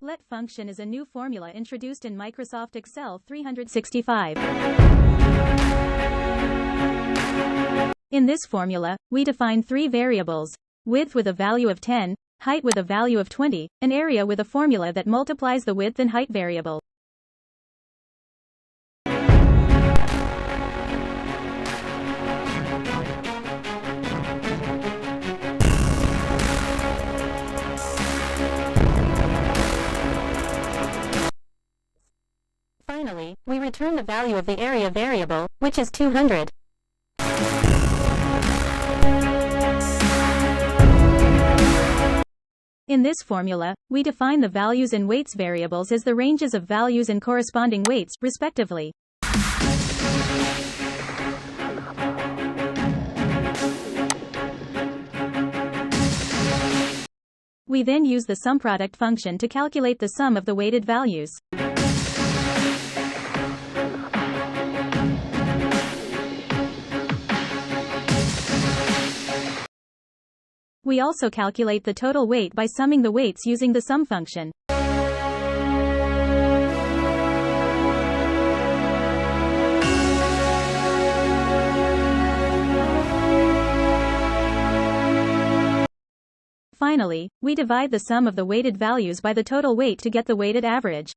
Let function is a new formula introduced in Microsoft Excel 365. In this formula, we define three variables: width with a value of 10, height with a value of 20, and area with a formula that multiplies the width and height variable. Finally, we return the value of the area variable, which is 200. In this formula, we define the values and weights variables as the ranges of values and corresponding weights, respectively. We then use the SUMPRODUCT function to calculate the sum of the weighted values. We also calculate the total weight by summing the weights using the sum function. Finally, we divide the sum of the weighted values by the total weight to get the weighted average.